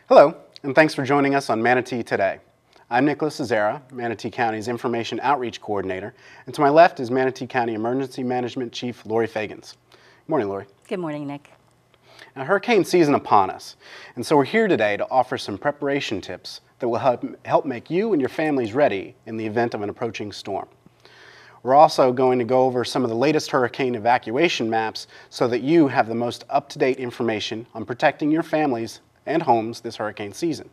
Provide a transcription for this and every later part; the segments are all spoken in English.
Hello, and thanks for joining us on Manatee Today. I'm Nicholas Cesara, Manatee County's Information Outreach Coordinator, and to my left is Manatee County Emergency Management Chief Lori Fagans. Good morning, Lori. Good morning, Nick. Now, hurricane season upon us, and so we're here today to offer some preparation tips that will help make you and your families ready in the event of an approaching storm. We're also going to go over some of the latest hurricane evacuation maps so that you have the most up-to-date information on protecting your families and homes this hurricane season.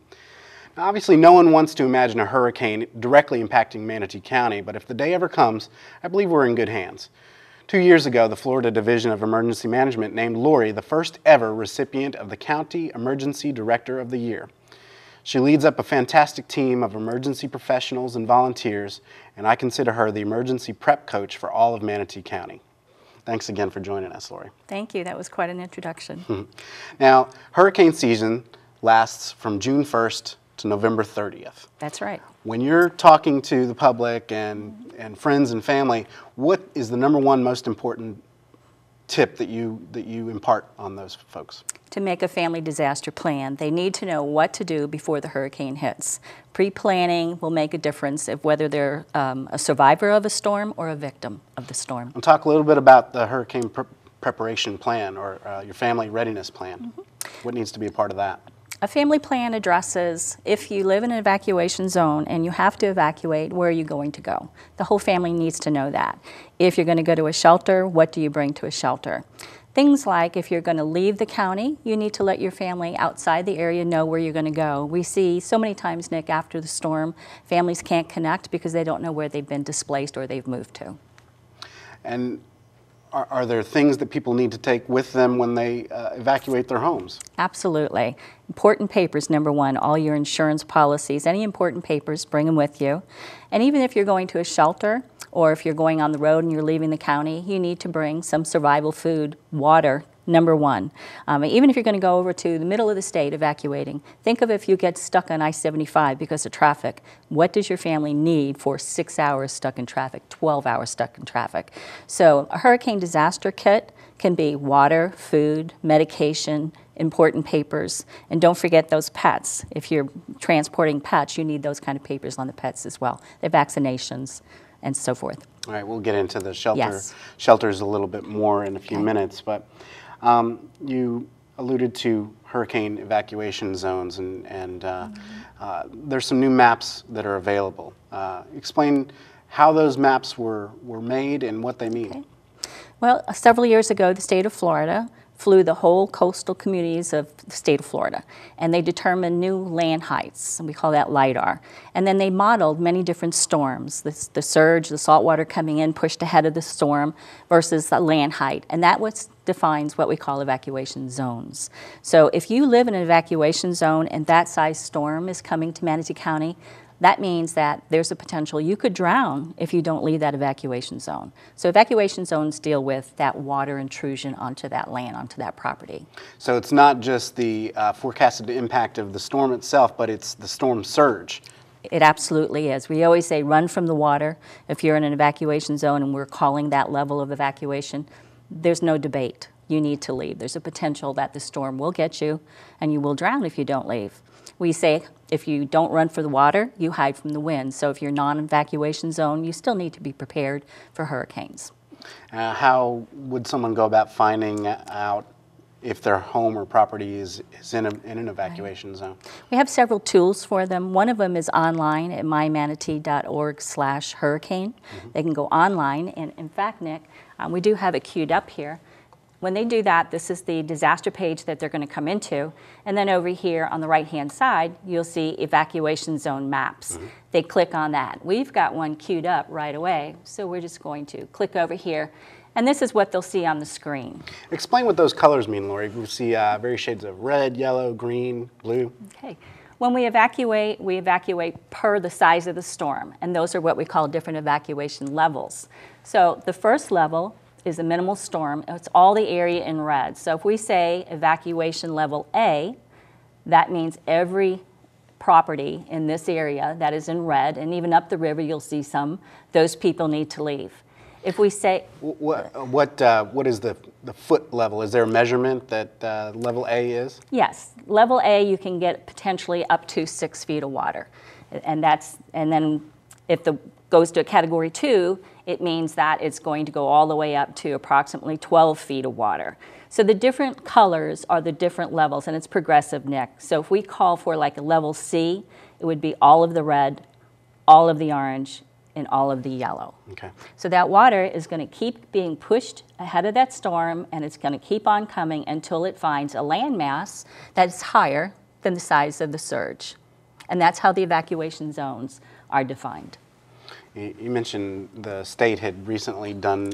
Now, obviously, no one wants to imagine a hurricane directly impacting Manatee County, but if the day ever comes, I believe we're in good hands. 2 years ago, the Florida Division of Emergency Management named Lori the first ever recipient of the County Emergency Director of the Year. She leads up a fantastic team of emergency professionals and volunteers, and I consider her the emergency prep coach for all of Manatee County. Thanks again for joining us, Lori. Thank you. That was quite an introduction. Now, hurricane season lasts from June 1st to November 30th. That's right. When you're talking to the public and friends and family, what is the number one most important tip that you impart on those folks? To make a family disaster plan, they need to know what to do before the hurricane hits. Pre-planning will make a difference of whether they're a survivor of a storm or a victim of the storm. I'll talk a little bit about the hurricane preparation plan or your family readiness plan. What needs to be a part of that? A family plan addresses if you live in an evacuation zone and you have to evacuate, where are you going to go? The whole family needs to know that. If you're going to go to a shelter, what do you bring to a shelter? Things like if you're going to leave the county, you need to let your family outside the area know where you're going to go. We see so many times, Nick, after the storm, families can't connect because they don't know where they've been displaced or they've moved to. And are there things that people need to take with them when they evacuate their homes? Absolutely. Important papers, number one, all your insurance policies, any important papers, bring them with you. And even if you're going to a shelter or if you're going on the road and you're leaving the county, you need to bring some survival food, water, number one. Even if you're going to go over to the middle of the state evacuating, think of if you get stuck on I-75 because of traffic. What does your family need for 6 hours stuck in traffic, 12 hours stuck in traffic? So a hurricane disaster kit can be water, food, medication, important papers, and don't forget those pets. If you're transporting pets, you need those kind of papers on the pets as well, their vaccinations and so forth. All right, we'll get into the Yes. shelters a little bit more in a few minutes, but you alluded to hurricane evacuation zones, and there's some new maps that are available. Explain how those maps were made and what they mean. Okay. Well, several years ago, the state of Florida flew the whole coastal communities of the state of Florida, and they determined new land heights, and we call that LIDAR. And then they modeled many different storms, the surge, the salt water coming in pushed ahead of the storm versus the land height, and that defines what we call evacuation zones. So if you live in an evacuation zone and that size storm is coming to Manatee County, that means that there's a potential you could drown if you don't leave that evacuation zone. So evacuation zones deal with that water intrusion onto that land, onto that property. So it's not just the forecasted impact of the storm itself, but it's the storm surge. It absolutely is. We always say run from the water. If you're in an evacuation zone and we're calling that level of evacuation, there's no debate. You need to leave. There's a potential that the storm will get you and you will drown if you don't leave. We say if you don't run for the water, you hide from the wind. So if you're non-evacuation zone, you still need to be prepared for hurricanes. How would someone go about finding out if their home or property is in an evacuation zone? We have several tools for them. One of them is online at mymanatee.org/hurricane. They can go online, and in fact, Nick, we do have it queued up here. When they do that, this is the disaster page that they're going to come into, and then over here on the right-hand side, you'll see evacuation zone maps. They click on that. We've got one queued up right away, so we're just going to click over here, and this is what they'll see on the screen. Explain what those colors mean, Lori. We see various shades of red, yellow, green, blue. Okay. When we evacuate per the size of the storm, and those are what we call different evacuation levels. So the first level is a minimal storm. It's all the area in red. So if we say evacuation level A, that means every property in this area that is in red, and even up the river you'll see some, those people need to leave. If we say... What is the foot level? Is there a measurement that level A is? Yes. Level A, you can get potentially up to 6 feet of water. And then if the goes to a category 2, it means that it's going to go all the way up to approximately 12 feet of water. So the different colors are the different levels, and it's progressive, Nick. So if we call for like a level C, it would be all of the red, all of the orange, and all of the yellow. Okay. So that water is going to keep being pushed ahead of that storm, and it's going to keep on coming until it finds a landmass that's higher than the size of the surge. And that's how the evacuation zones are defined. You mentioned the state had recently done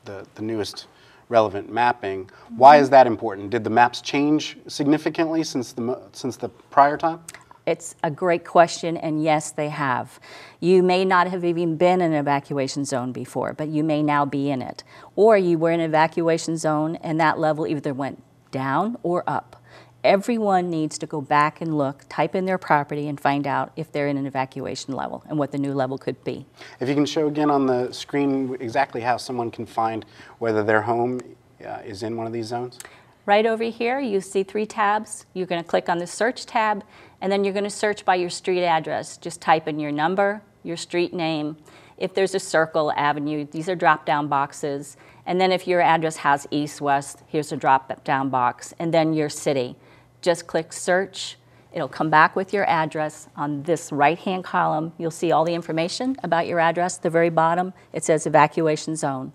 the newest relevant mapping. Why is that important? Did the maps change significantly since the prior time? It's a great question, and yes, they have. You may not have even been in an evacuation zone before, but you may now be in it. Or you were in an evacuation zone and that level either went down or up. Everyone needs to go back and look, type in their property, and find out if they're in an evacuation level and what the new level could be. If you can show again on the screen exactly how someone can find whether their home is in one of these zones. Right over here, you see 3 tabs. You're going to click on the search tab, and then you're going to search by your street address. Just type in your number, your street name. If there's a circle, avenue, these are drop-down boxes. And then if your address has east, west, here's a drop-down box. And then your city. Just click search. It'll come back with your address. On this right-hand column, you'll see all the information about your address. At the very bottom, it says evacuation zone.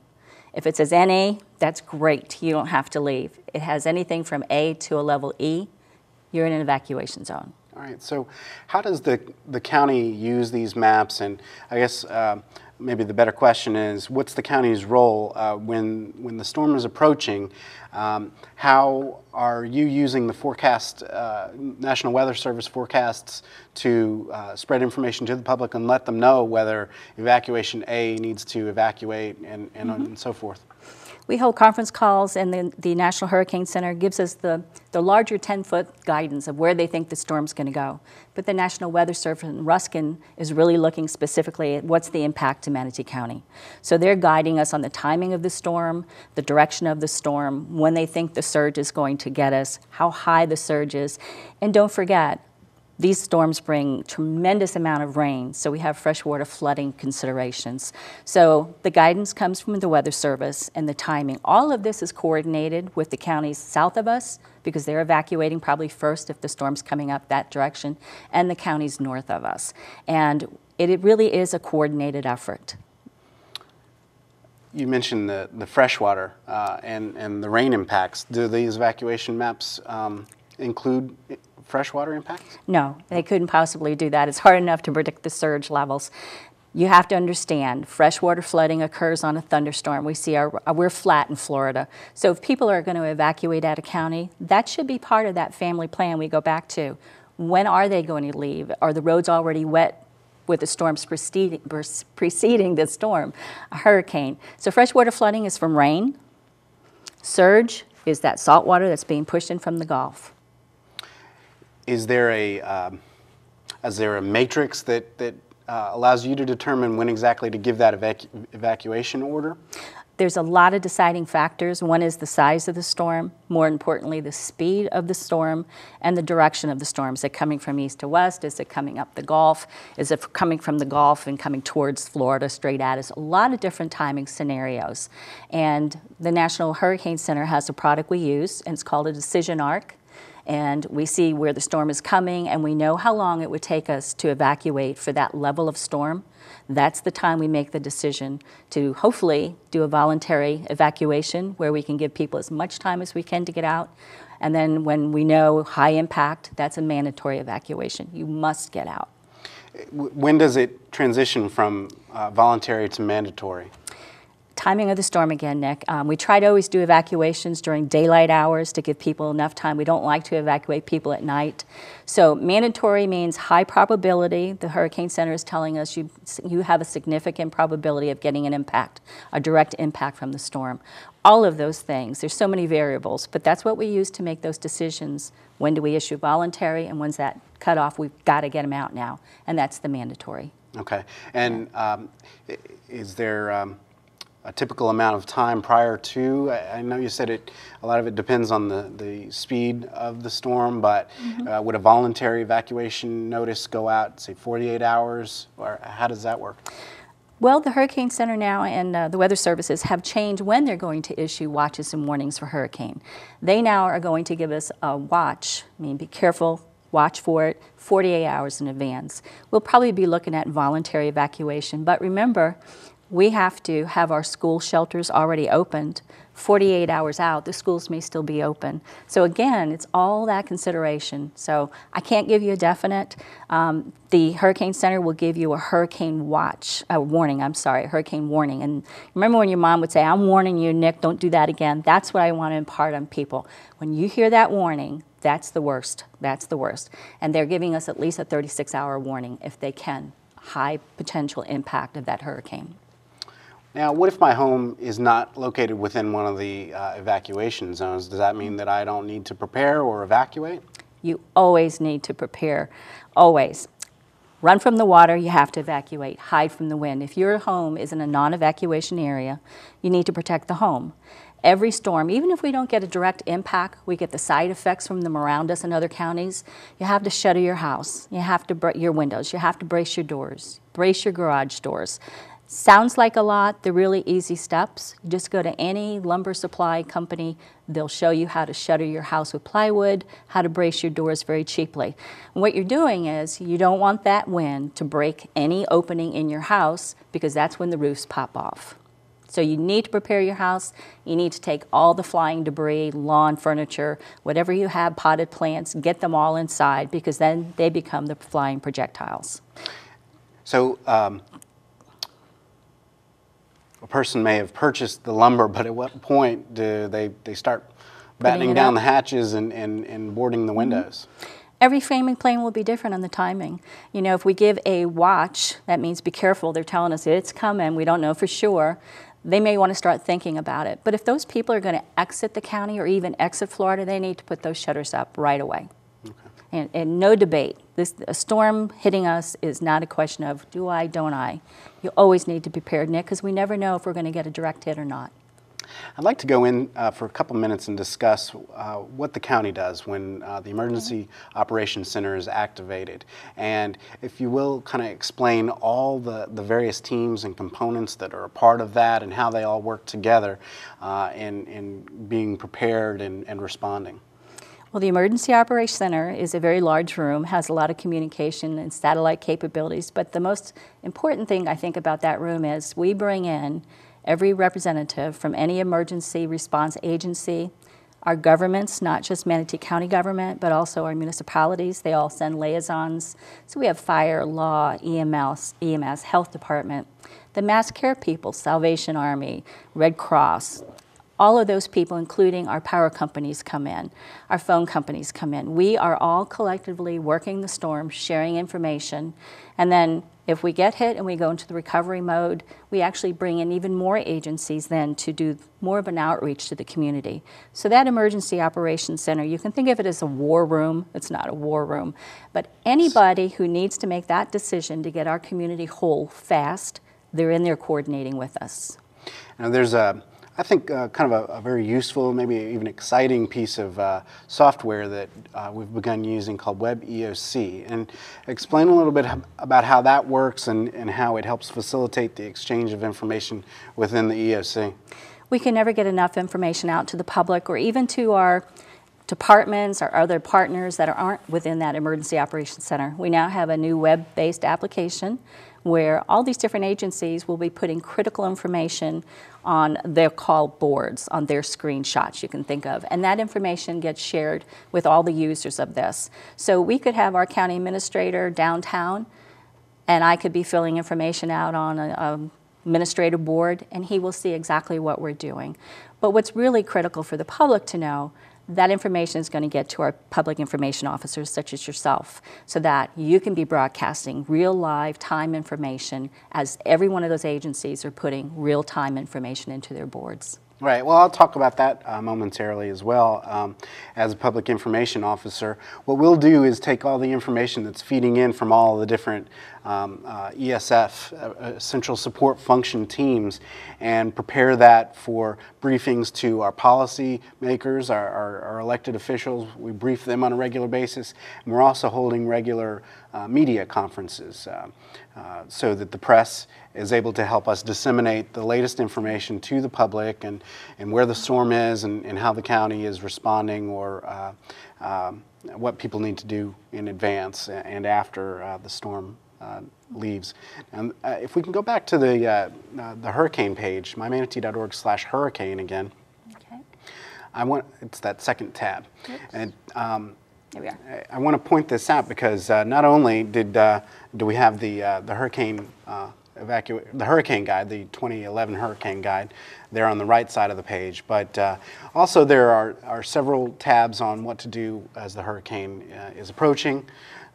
If it says NA, that's great. You don't have to leave. It has anything from A to a level E. You're in an evacuation zone. All right, so how does the county use these maps? And I guess maybe the better question is, what's the county's role when the storm is approaching? How are you using the forecast, National Weather Service forecasts to spread information to the public and let them know whether evacuation A needs to evacuate and so forth? We hold conference calls, and the National Hurricane Center gives us the larger 10-foot guidance of where they think the storm's going to go. But the National Weather Service in Ruskin is really looking specifically at what's the impact to Manatee County. So they're guiding us on the timing of the storm, the direction of the storm, when they think the surge is going to get us, how high the surge is. And don't forget, these storms bring tremendous amount of rain, so we have freshwater flooding considerations. So the guidance comes from the Weather Service and the timing. All of this is coordinated with the counties south of us because they're evacuating probably first if the storm's coming up that direction, and the counties north of us. And it really is a coordinated effort. You mentioned the freshwater and the rain impacts. Do these evacuation maps include freshwater impacts? No, they couldn't possibly do that. It's hard enough to predict the surge levels. You have to understand, freshwater flooding occurs on a thunderstorm. We see we're flat in Florida. So if people are going to evacuate out of county, that should be part of that family plan we go back to. When are they going to leave? Are the roads already wet with the storms preceding the storm, a hurricane? So freshwater flooding is from rain. Surge is that salt water that's being pushed in from the Gulf. Is there a matrix that allows you to determine when exactly to give that evacuation order? There's a lot of deciding factors. One is the size of the storm, more importantly, the speed of the storm and the direction of the storm. Is it coming from east to west? Is it coming up the Gulf? Is it coming from the Gulf and coming towards Florida straight at us? A lot of different timing scenarios. And the National Hurricane Center has a product we use, and it's called a decision arc. And we see where the storm is coming, and we know how long it would take us to evacuate for that level of storm. That's the time we make the decision to hopefully do a voluntary evacuation where we can give people as much time as we can to get out. And then when we know high impact, that's a mandatory evacuation. You must get out. When does it transition from voluntary to mandatory? Timing of the storm again, Nick. We try to always do evacuations during daylight hours to give people enough time. We don't like to evacuate people at night. So mandatory means high probability. The Hurricane Center is telling us you have a significant probability of getting an impact, a direct impact from the storm. All of those things. There's so many variables, but that's what we use to make those decisions. When do we issue voluntary, and when's that cutoff? We've got to get them out now, and that's the mandatory. Okay. And is there a typical amount of time prior to? I know you said a lot of it depends on the speed of the storm, but would a voluntary evacuation notice go out, say, 48 hours, or how does that work? Well, the Hurricane Center now and the weather services have changed when they're going to issue watches and warnings for hurricane. They now are going to give us a watch, I mean, be careful, watch for it, 48 hours in advance. We'll probably be looking at voluntary evacuation, but remember, we have to have our school shelters already opened. 48 hours out, the schools may still be open. So again, it's all that consideration. So I can't give you a definite. The Hurricane Center will give you a hurricane warning. And remember when your mom would say, I'm warning you, Nick, don't do that again. That's what I want to impart on people. When you hear that warning, that's the worst. That's the worst. And they're giving us at least a 36-hour warning if they can. High potential impact of that hurricane. Now, what if my home is not located within one of the evacuation zones? Does that mean that I don't need to prepare or evacuate? You always need to prepare, always. Run from the water, you have to evacuate. Hide from the wind. If your home is in a non-evacuation area, you need to protect the home. Every storm, even if we don't get a direct impact, we get the side effects from them around us in other counties. You have to shutter your house. You have to your windows. You have to brace your doors. Brace your garage doors. Sounds like a lot. They're really easy steps. You just go to any lumber supply company. They'll show you how to shutter your house with plywood, how to brace your doors very cheaply. And what you're doing is you don't want that wind to break any opening in your house because that's when the roofs pop off. So you need to prepare your house. You need to take all the flying debris, lawn furniture, whatever you have, potted plants, get them all inside because then they become the flying projectiles. So a person may have purchased the lumber, but at what point do they start battening down the hatches and boarding the windows? Every framing plane will be different on the timing. You know, if we give a watch, that means be careful. They're telling us it's coming. We don't know for sure. They may want to start thinking about it. But if those people are going to exit the county or even exit Florida, they need to put those shutters up right away. Okay. And no debate. A storm hitting us is not a question of do I, don't I. You always need to be prepared, Nick, because we never know if we're going to get a direct hit or not. I'd like to go in for a couple minutes and discuss what the county does when the Emergency Operations Center is activated. And if you will, kind of explain all the various teams and components that are a part of that and how they all work together in being prepared and responding. Well, the Emergency Operations Center is a very large room, has a lot of communication and satellite capabilities, but the most important thing I think about that room is we bring in every representative from any emergency response agency, our governments, not just Manatee County government, but also our municipalities. They all send liaisons. So we have fire, law, EMS, health department, the mass care people, Salvation Army, Red Cross. All of those people, including our power companies, come in. Our phone companies come in. We are all collectively working the storm, sharing information, and then if we get hit and we go into the recovery mode, we actually bring in even more agencies then to do more of an outreach to the community. So that Emergency Operations Center, you can think of it as a war room. It's not a war room. But anybody who needs to make that decision to get our community whole fast, they're in there coordinating with us. Now there's I think kind of a very useful, maybe even exciting piece of software that we've begun using called Web EOC. And explain a little bit about how that works and how it helps facilitate the exchange of information within the EOC. We can never get enough information out to the public or even to our departments or other partners that aren't within that Emergency Operations Center. We now have a new web-based application where all these different agencies will be putting critical information on their call boards, on their screenshots you can think of. And that information gets shared with all the users of this. So we could have our county administrator downtown, and I could be filling information out on an administrative board, and he will see exactly what we're doing. But what's really critical for the public to know, that information is going to get to our public information officers such as yourself so that you can be broadcasting real live time information as every one of those agencies are putting real time information into their boards. Right. Well, I'll talk about that momentarily as well. As a public information officer, what we'll do is take all the information that's feeding in from all the different ESF, Central Support Function teams, and prepare that for briefings to our policy makers, our elected officials. We brief them on a regular basis, and we're also holding regular media conferences so that the press is able to help us disseminate the latest information to the public and where the storm is and how the county is responding, or what people need to do in advance and after the storm leaves. And if we can go back to the hurricane page, mymanatee.org/hurricane again. Okay. It's that second tab. Oops. And There we are. I want to point this out because not only do we have the hurricane the hurricane guide, the 2011 hurricane guide, there on the right side of the page, but also there are several tabs on what to do as the hurricane is approaching,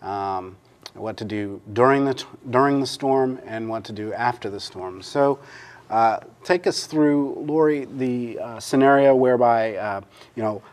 what to do during the storm, and what to do after the storm. So take us through, Lori, the scenario whereby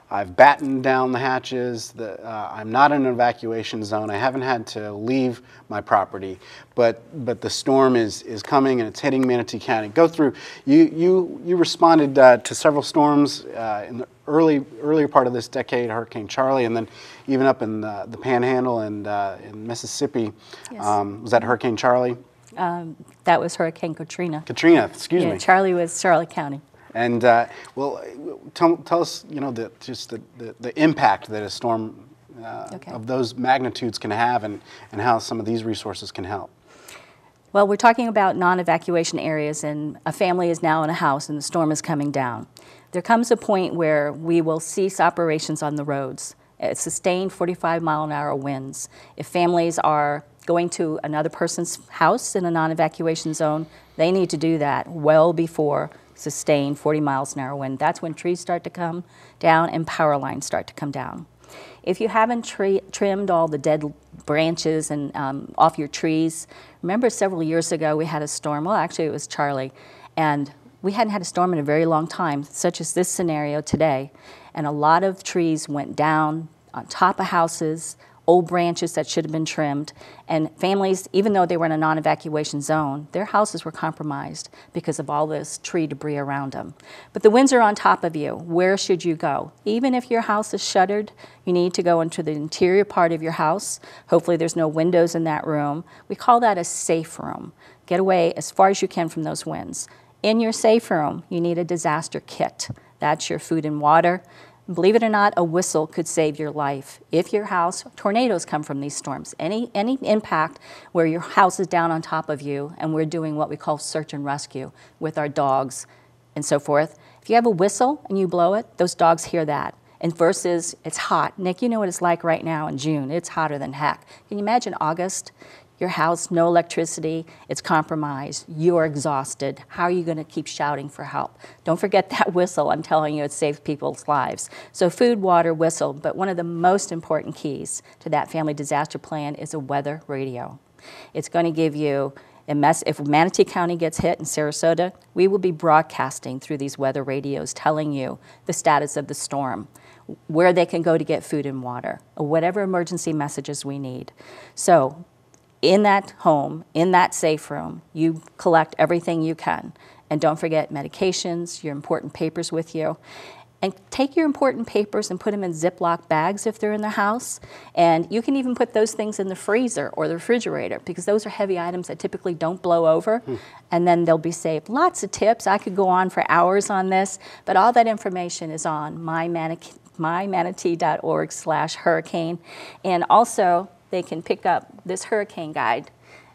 I've battened down the hatches. I'm not in an evacuation zone. I haven't had to leave my property, but the storm is coming and it's hitting Manatee County. Go through. You responded to several storms in the earlier part of this decade, Hurricane Charlie, and then even up in the Panhandle and in Mississippi. Yes. Was that Hurricane Charlie? That was Hurricane Katrina. Katrina, excuse me. Charlie was Charlotte County. And well, tell us, the impact that a storm of those magnitudes can have, and how some of these resources can help. Well, we're talking about non-evacuation areas, and a family is now in a house and the storm is coming down. There comes a point where we will cease operations on the roads. Sustained 45-mile-an-hour winds. If families are going to another person's house in a non-evacuation zone, they need to do that well before sustained 40 miles an hour wind. That's when trees start to come down and power lines start to come down. If you haven't trimmed all the dead branches and off your trees, remember several years ago we had a storm, well actually it was Charlie, and we hadn't had a storm in a very long time, such as this scenario today, and a lot of trees went down on top of houses, old branches that should have been trimmed, and families, even though they were in a non-evacuation zone, their houses were compromised because of all this tree debris around them. But the winds are on top of you. Where should you go? Even if your house is shuttered, you need to go into the interior part of your house. Hopefully there's no windows in that room. We call that a safe room. Get away as far as you can from those winds. In your safe room, you need a disaster kit. That's your food and water. Believe it or not, a whistle could save your life. If your house, tornadoes come from these storms, any impact where your house is down on top of you, and we're doing what we call search and rescue with our dogs and so forth. If you have a whistle and you blow it, those dogs hear that. And versus, it's hot. Nick, you know what it's like right now in June. It's hotter than heck. Can you imagine August? Your house, no electricity, it's compromised, you're exhausted. How are you going to keep shouting for help? Don't forget that whistle. I'm telling you, it saves people's lives. So food, water, whistle, but one of the most important keys to that family disaster plan is a weather radio. It's going to give you a if Manatee County gets hit in Sarasota, we will be broadcasting through these weather radios telling you the status of the storm, where they can go to get food and water, or whatever emergency messages we need. So in that home, in that safe room, you collect everything you can. And don't forget medications, your important papers with you. And take your important papers and put them in Ziploc bags if they're in the house. And you can even put those things in the freezer or the refrigerator, because those are heavy items that typically don't blow over. And then they'll be saved. Lots of tips. I could go on for hours on this, but all that information is on mymanatee.org/hurricane. And also, they can pick up this hurricane guide.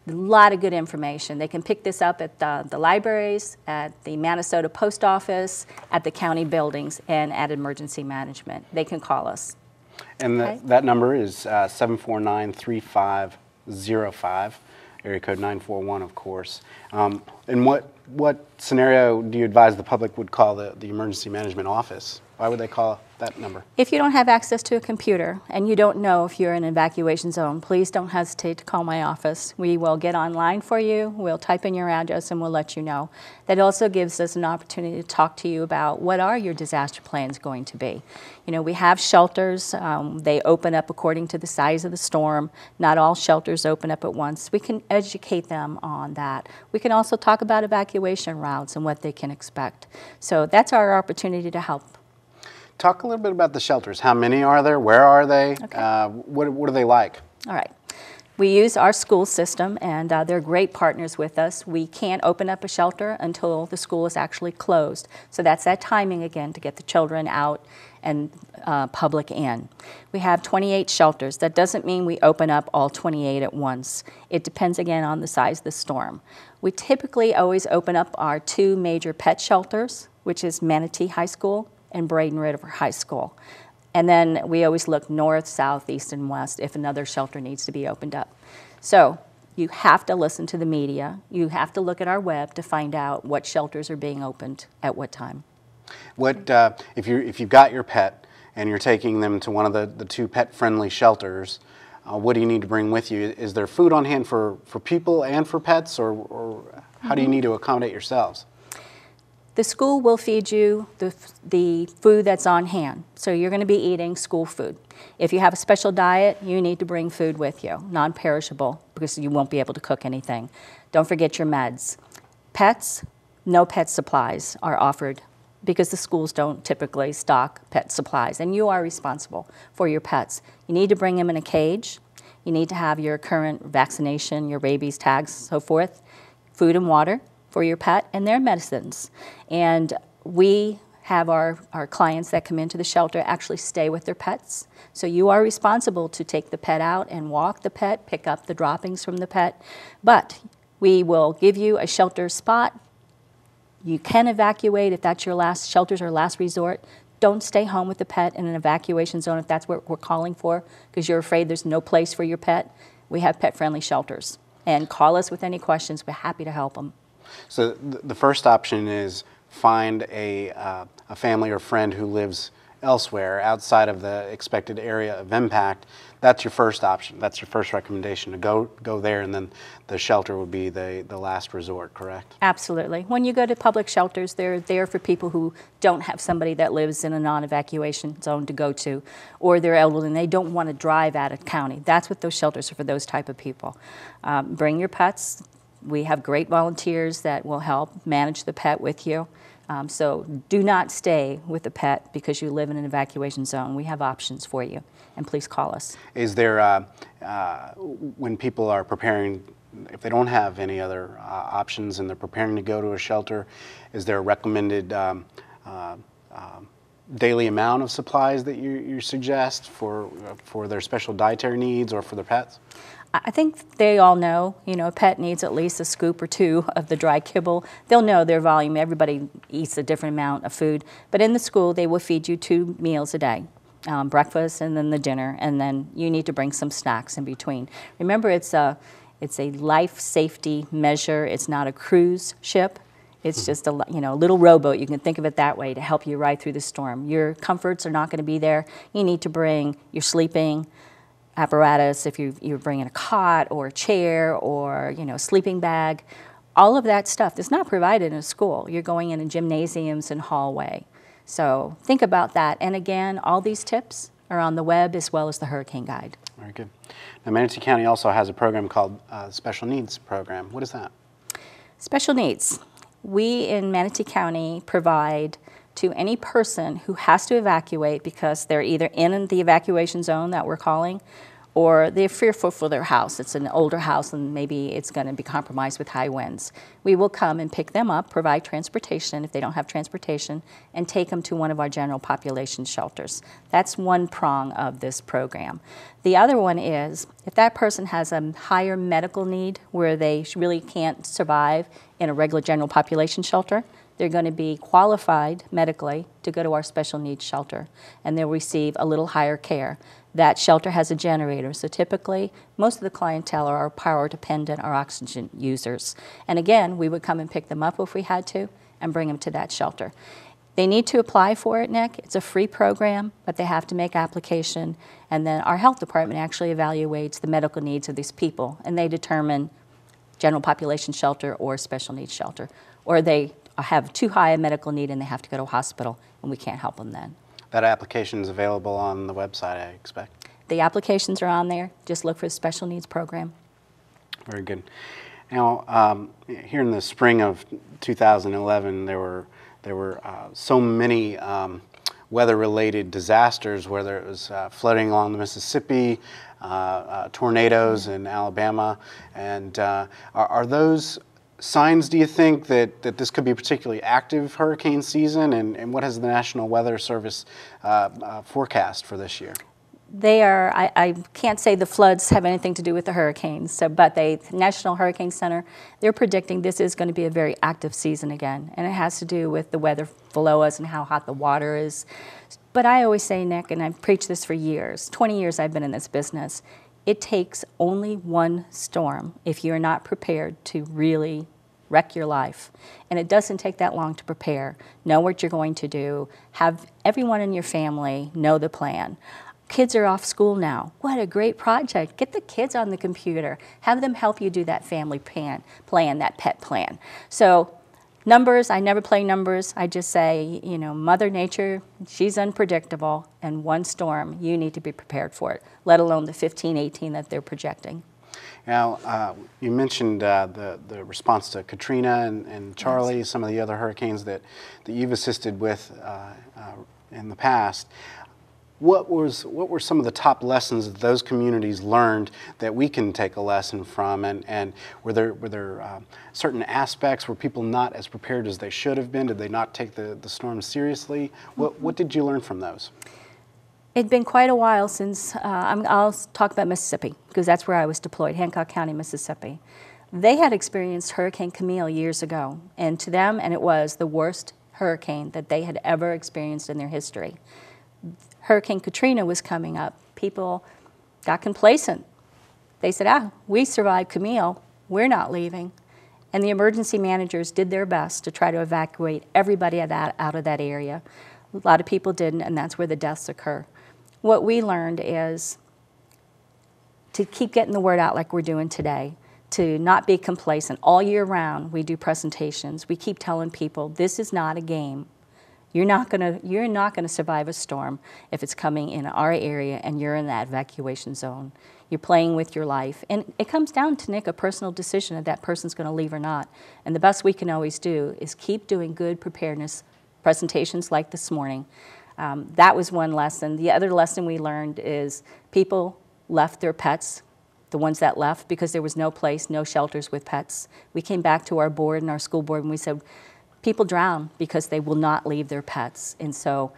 A lot of good information. They can pick this up at the libraries, at the Minnesota Post Office, at the county buildings, and at Emergency Management. They can call us. And that number is 749-3505, area code 941, of course. And what scenario do you advise the public would call the Emergency Management Office? Why would they call that number? If you don't have access to a computer and you don't know if you're in an evacuation zone, please don't hesitate to call my office. We will get online for you, we'll type in your address, and we'll let you know. That also gives us an opportunity to talk to you about what are your disaster plans going to be. You know, we have shelters. They open up according to the size of the storm. Not all shelters open up at once. We can educate them on that. We can also talk about evacuation routes and what they can expect. So that's our opportunity to help. Talk a little bit about the shelters. How many are there? Where are they? Okay. What are they like? All right. We use our school system, and they're great partners with us. We can't open up a shelter until the school is actually closed. So that's that timing again to get the children out and public in. We have 28 shelters. That doesn't mean we open up all 28 at once. It depends again on the size of the storm. We typically always open up our two major pet shelters, which is Manatee High School and Braden River High School. And then we always look north, south, east, and west if another shelter needs to be opened up. So you have to listen to the media. You have to look at our web to find out what shelters are being opened at what time. What if you've got your pet and you're taking them to one of the two pet-friendly shelters, what do you need to bring with you? Is there food on hand for people and for pets, or how do you need to accommodate yourselves? The school will feed you the food that's on hand. So you're going to be eating school food. If you have a special diet, you need to bring food with you, non-perishable, because you won't be able to cook anything. Don't forget your meds. Pets, no pet supplies are offered because the schools don't typically stock pet supplies, and you are responsible for your pets. You need to bring them in a cage. You need to have your current vaccination, your rabies tags, so forth, food and water for your pet, and their medicines. And we have our clients that come into the shelter actually stay with their pets. So you are responsible to take the pet out and walk the pet, pick up the droppings from the pet. But we will give you a shelter spot. You can evacuate if that's your last, shelters or last resort. Don't stay home with the pet in an evacuation zone if that's what we're calling for, because you're afraid there's no place for your pet. We have pet-friendly shelters. And call us with any questions. We're happy to help them. So the first option is find a family or friend who lives elsewhere outside of the expected area of impact. That's your first option. That's your first recommendation, to go there, and then the shelter would be the last resort, correct? Absolutely. When you go to public shelters, they're there for people who don't have somebody that lives in a non-evacuation zone to go to, or they're elderly and they don't want to drive out of county. That's what those shelters are for, those type of people. Bring your pets. We have great volunteers that will help manage the pet with you. So do not stay with the pet because you live in an evacuation zone. We have options for you, and please call us. Is there, when people are preparing, if they don't have any other options and they're preparing to go to a shelter, is there a recommended daily amount of supplies that you suggest for their special dietary needs or for their pets? I think they all know, you know, a pet needs at least a scoop or two of the dry kibble. They'll know their volume. Everybody eats a different amount of food. But in the school, they will feed you 2 meals a day, breakfast and then the dinner, and then you need to bring some snacks in between. Remember, it's a life safety measure. It's not a cruise ship. It's just a little rowboat. You can think of it that way to help you ride through the storm. Your comforts are not going to be there. You need to bring your sleeping apparatus, if you're bringing a cot or a chair or sleeping bag, all of that stuff that's not provided in a school. You're going in gymnasiums and hallway. So think about that. And again, all these tips are on the web as well as the Hurricane Guide. Very good. Now, Manatee County also has a program called Special Needs Program. What is that? Special Needs. We in Manatee County provide to any person who has to evacuate because they're either in the evacuation zone that we're calling, or they're fearful for their house. It's an older house and maybe it's going to be compromised with high winds. We will come and pick them up, provide transportation if they don't have transportation, and take them to one of our general population shelters. That's one prong of this program. The other one is if that person has a higher medical need where they really can't survive in a regular general population shelter, they're going to be qualified medically to go to our special needs shelter, and they'll receive a little higher care. That shelter has a generator, so typically most of the clientele are power dependent or oxygen users. And again, we would come and pick them up if we had to and bring them to that shelter. They need to apply for it, Nick. It's a free program, but they have to make application. And then our health department actually evaluates the medical needs of these people, and they determine general population shelter or special needs shelter. Or they have too high a medical need and they have to go to a hospital, and we can't help them then. That application is available on the website, I expect. The applications are on there. Just look for the special needs program. Very good. Now, here in the spring of 2011, there were so many weather-related disasters, whether it was flooding along the Mississippi, tornadoes in Alabama, and are those signs, do you think, that this could be a particularly active hurricane season, and what has the National Weather Service forecast for this year? They are, I can't say the floods have anything to do with the hurricanes, but the National Hurricane Center, they're predicting this is going to be a very active season again, and it has to do with the weather below us and how hot the water is. But I always say, Nick, and I've preached this for years, 20 years I've been in this business, it takes only one storm if you're not prepared to really wreck your life. And it doesn't take that long to prepare. Know what you're going to do. Have everyone in your family know the plan. Kids are off school now. What a great project. Get the kids on the computer. Have them help you do that family plan, that pet plan. So numbers, I never play numbers. I just say, you know, Mother Nature, she's unpredictable, and one storm, you need to be prepared for it, let alone the 15, 18 that they're projecting. Now, you mentioned the response to Katrina and Charlie, yes, some of the other hurricanes that you've assisted with in the past. What were some of the top lessons that those communities learned that we can take a lesson from, and were there certain aspects, were people not as prepared as they should have been? Did they not take the storm seriously? What did you learn from those? It'd been quite a while since, I'll talk about Mississippi, because that's where I was deployed, Hancock County, Mississippi. They had experienced Hurricane Camille years ago, and to them, and it was the worst hurricane that they had ever experienced in their history. Hurricane Katrina was coming up. People got complacent. They said, we survived Camille, we're not leaving. And the emergency managers did their best to try to evacuate everybody out of that area. A lot of people didn't, and that's where the deaths occur. What we learned is to keep getting the word out like we're doing today, to not be complacent. All year round, we do presentations. We keep telling people, this is not a game. You're not gonna survive a storm if it's coming in our area and you're in that evacuation zone. You're playing with your life. And it comes down to, Nick, a personal decision if that person's gonna leave or not. And the best we can always do is keep doing good preparedness presentations like this morning. That was one lesson. The other lesson we learned is people left their pets, the ones that left, because there was no place, no shelters with pets. We came back to our board and our school board and we said, people drown because they will not leave their pets. And so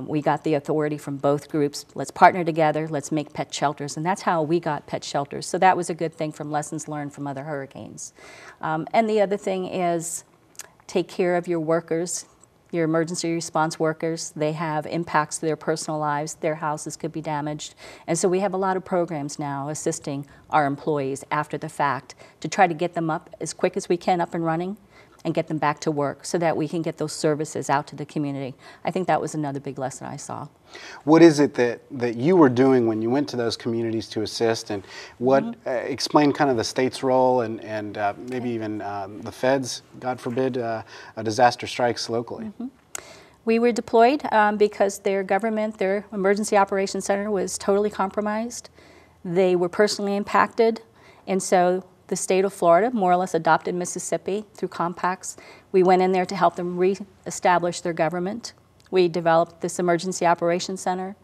we got the authority from both groups. Let's partner together, let's make pet shelters. And that's how we got pet shelters. So that was a good thing from lessons learned from other hurricanes. And the other thing is take care of your workers, your emergency response workers. They have impacts to their personal lives. Their houses could be damaged. And so we have a lot of programs now assisting our employees after the fact to try to get them up as quick as we can, up and running, and get them back to work so that we can get those services out to the community. I think that was another big lesson I saw. What is it that you were doing when you went to those communities to assist, and what explain kind of the state's role and maybe even the feds, God forbid, a disaster strikes locally? We were deployed because their government, their emergency operations center was totally compromised. They were personally impacted, and so the state of Florida more or less adopted Mississippi through compacts. We went in there to help them reestablish their government. We developed this emergency operations center.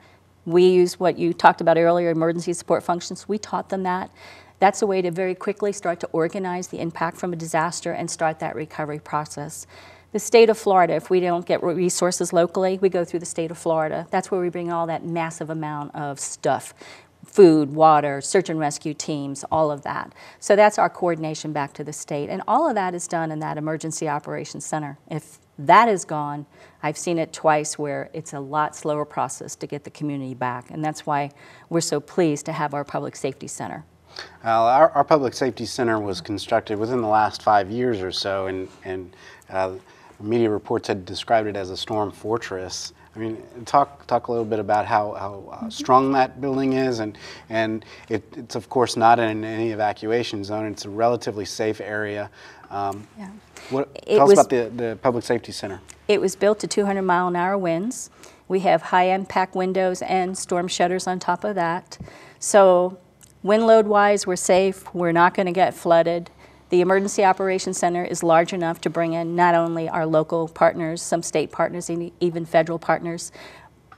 We used what you talked about earlier, emergency support functions. We taught them that. That's a way to very quickly start to organize the impact from a disaster and start that recovery process. The state of Florida, if we don't get resources locally, we go through the state of Florida. That's where we bring all that massive amount of stuff. Food, water, search and rescue teams, all of that. So that's our coordination back to the state. And all of that is done in that emergency operations center. If that is gone, I've seen it twice where it's a lot slower process to get the community back. And that's why we're so pleased to have our public safety center. Our public safety center was constructed within the last 5 years or so, and media reports had described it as a storm fortress. I mean, talk a little bit about how strong that building is, and it's of course not in any evacuation zone. It's a relatively safe area. Tell us about the Public Safety Center. It was built to 200-mile-an-hour winds. We have high impact windows and storm shutters on top of that. So wind load wise, we're safe. We're not going to get flooded. The Emergency Operations Center is large enough to bring in not only our local partners, some state partners, and even federal partners,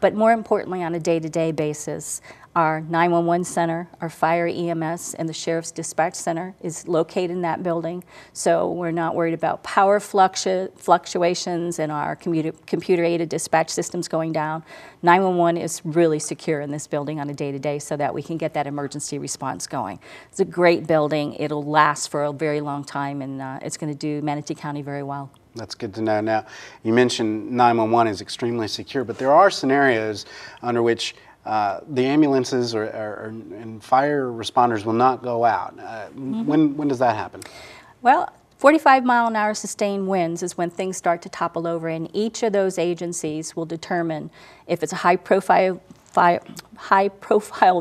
but more importantly on a day-to-day basis. Our 911 center, our fire EMS, and the Sheriff's Dispatch Center is located in that building, so we're not worried about power fluctuations and our computer-aided dispatch systems going down. 911 is really secure in this building on a day-to-day so that we can get that emergency response going. It's a great building. It'll last for a very long time, and it's going to do Manatee County very well. That's good to know. Now, you mentioned 911 is extremely secure, but there are scenarios under which the ambulances and fire responders will not go out. When does that happen? Well, 45-mile-an-hour sustained winds is when things start to topple over, and each of those agencies will determine if it's a high-profile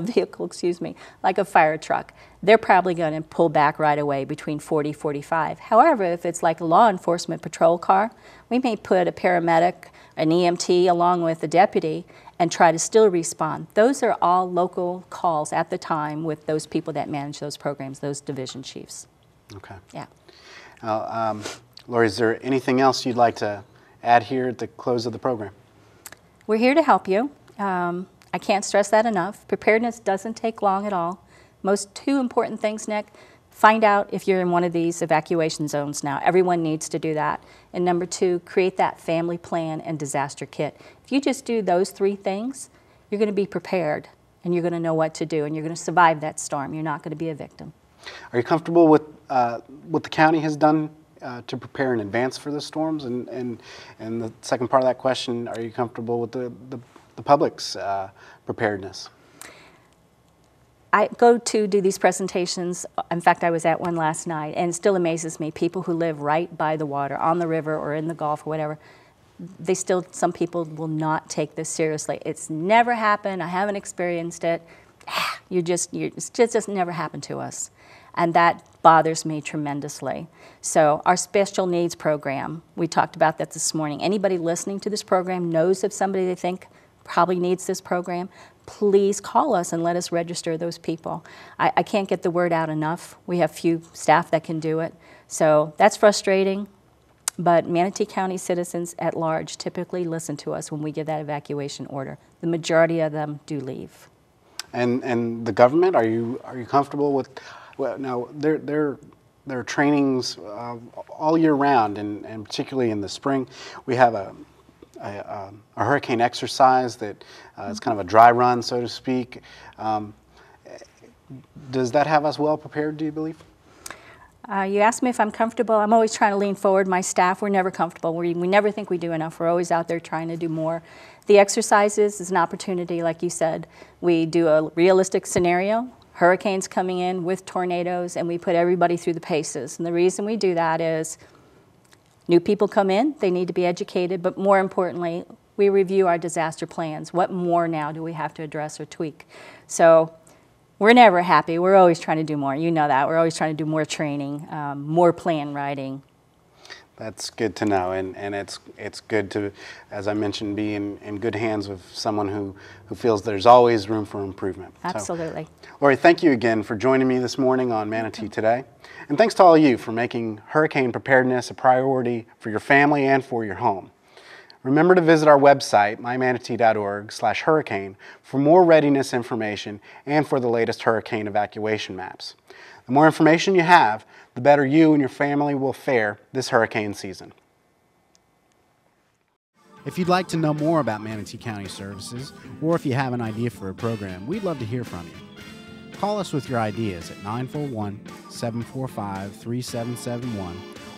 vehicle, like a fire truck. They're probably going to pull back right away between 40, 45. However, if it's like a law enforcement patrol car, we may put a paramedic, an EMT, along with a deputy, and try to still respond. Those are all local calls at the time with those people that manage those programs, those division chiefs. Okay. Yeah. Lori, is there anything else you'd like to add here at the close of the program? We're here to help you. I can't stress that enough. Preparedness doesn't take long at all. Most two important things, Nick: find out if you're in one of these evacuation zones now. Everyone needs to do that. And number two, create that family plan and disaster kit. If you just do those three things, you're going to be prepared, and you're going to know what to do, and you're going to survive that storm. You're not going to be a victim. Are you comfortable with what the county has done to prepare in advance for the storms? And the second part of that question, are you comfortable with the public's preparedness? I go to do these presentations. In fact, I was at one last night, and it still amazes me. People who live right by the water, on the river or in the Gulf or whatever, some people will not take this seriously. It's never happened. I haven't experienced it. It just never happened to us. And that bothers me tremendously. So our special needs program, we talked about that this morning. Anybody listening to this program knows of somebody they think probably needs this program. Please call us and let us register those people. I can't get the word out enough. We have few staff that can do it. So that's frustrating, but Manatee County citizens at large typically listen to us when we give that evacuation order. The majority of them do leave. And the government, are you comfortable with? Well, now there are trainings all year round, and particularly in the spring, we have a hurricane exercise that is kind of a dry run, so to speak. Does that have us well prepared, do you believe? You asked me if I'm comfortable. I'm always trying to lean forward. My staff, we're never comfortable. We never think we do enough. We're always out there trying to do more. The exercises is an opportunity, like you said. We do a realistic scenario, hurricanes coming in with tornadoes, and we put everybody through the paces. And the reason we do that is new people come in, they need to be educated, but more importantly, we review our disaster plans. What more now do we have to address or tweak? So we're never happy. We're always trying to do more. You know that. We're always trying to do more training, more plan writing. That's good to know, and it's good to, as I mentioned, be in good hands with someone who feels there's always room for improvement. Absolutely. So, Lori, thank you again for joining me this morning on Manatee Today. And thanks to all of you for making hurricane preparedness a priority for your family and for your home. Remember to visit our website, mymanatee.org/hurricane, for more readiness information and for the latest hurricane evacuation maps. The more information you have, the better you and your family will fare this hurricane season. If you'd like to know more about Manatee County Services, or if you have an idea for a program, we'd love to hear from you. Call us with your ideas at 941-745-3771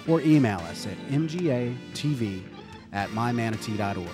or email us at mgatv@mymanatee.org.